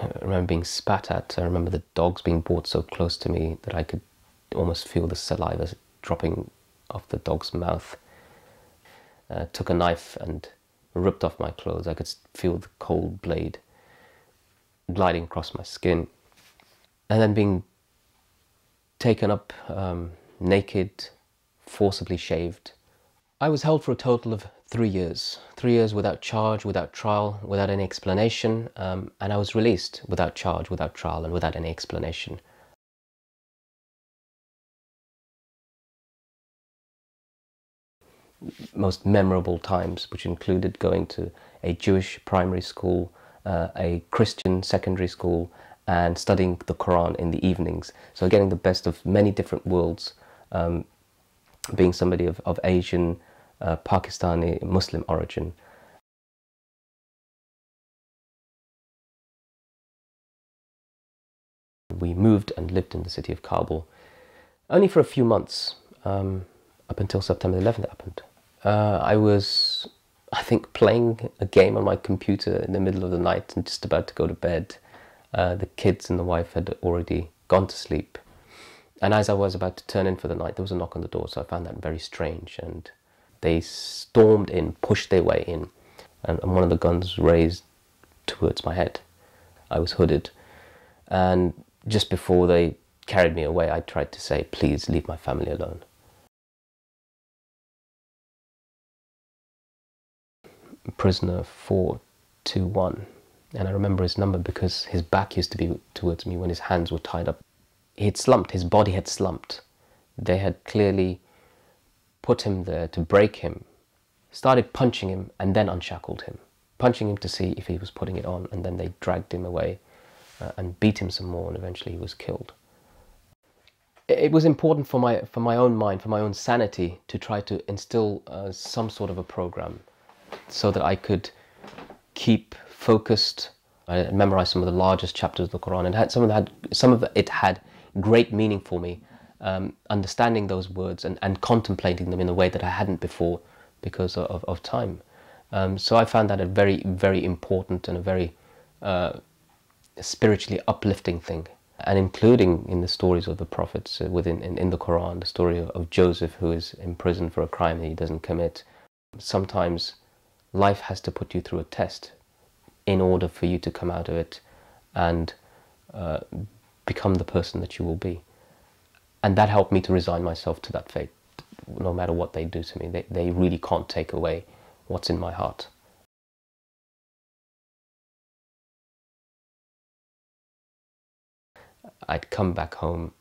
I remember being spat at. I remember the dogs being brought so close to me that I could almost feel the saliva dropping off the dog's mouth. Took a knife and ripped off my clothes. I could feel the cold blade gliding across my skin. And then being taken up naked, forcibly shaved. I was held for a total of 3 years. 3 years without charge, without trial, without any explanation. And I was released without charge, without trial, and without any explanation. Most memorable times, which included going to a Jewish primary school, a Christian secondary school, and studying the Quran in the evenings. So getting the best of many different worlds, being somebody of Asian, Pakistani, Muslim origin. We moved and lived in the city of Kabul only for a few months, up until September 11th happened. I was, I think, playing a game on my computer in the middle of the night and just about to go to bed. The kids and the wife had already gone to sleep. And as I was about to turn in for the night, there was a knock on the door, so I found that very strange. And they stormed in, pushed their way in, and one of the guns raised towards my head. I was hooded. And just before they carried me away, I tried to say, "Please leave my family alone." Prisoner 421, and I remember his number because his back used to be towards me when his hands were tied up. He had slumped, his body had slumped. They had clearly put him there to break him, started punching him and then unshackled him, punching him to see if he was putting it on, and then they dragged him away and beat him some more, and eventually he was killed. It was important for my own mind, for my own sanity, to try to instill some sort of a program so that I could keep focused. I memorized some of the largest chapters of the Quran, and some of it had great meaning for me, understanding those words and contemplating them in a way that I hadn't before because of time. So I found that a very, very important and a very spiritually uplifting thing. And including in the stories of the prophets in the Quran, the story of Joseph, who is imprisoned for a crime that he doesn't commit. Sometimes life has to put you through a test in order for you to come out of it and become the person that you will be. And that helped me to resign myself to that fate. No matter what they do to me, they really can't take away what's in my heart. I'd come back home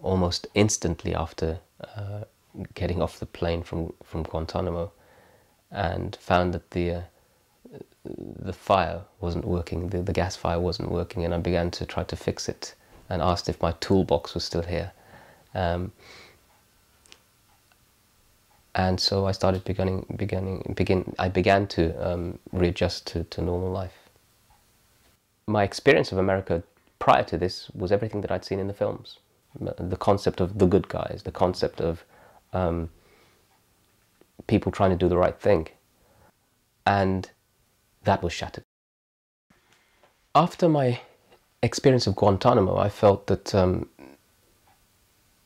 almost instantly after getting off the plane from Guantanamo, and found that the fire wasn't working, the gas fire wasn't working, and I began to try to fix it and asked if my toolbox was still here. And so I started I began to readjust to normal life. My experience of America prior to this was everything that I'd seen in the films. The concept of the good guys, the concept of people trying to do the right thing. And that was shattered. After my experience of Guantanamo, I felt that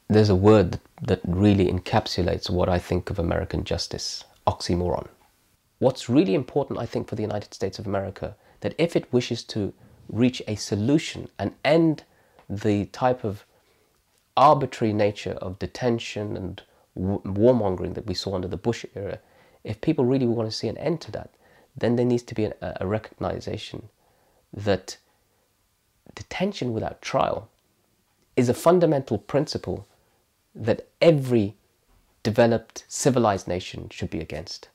there's a word that really encapsulates what I think of American justice: oxymoron. What's really important, I think, for the United States of America, that if it wishes to reach a solution and end the type of arbitrary nature of detention and warmongering that we saw under the Bush era, if people really want to see an end to that, then there needs to be a recognition that detention without trial is a fundamental principle that every developed civilized nation should be against.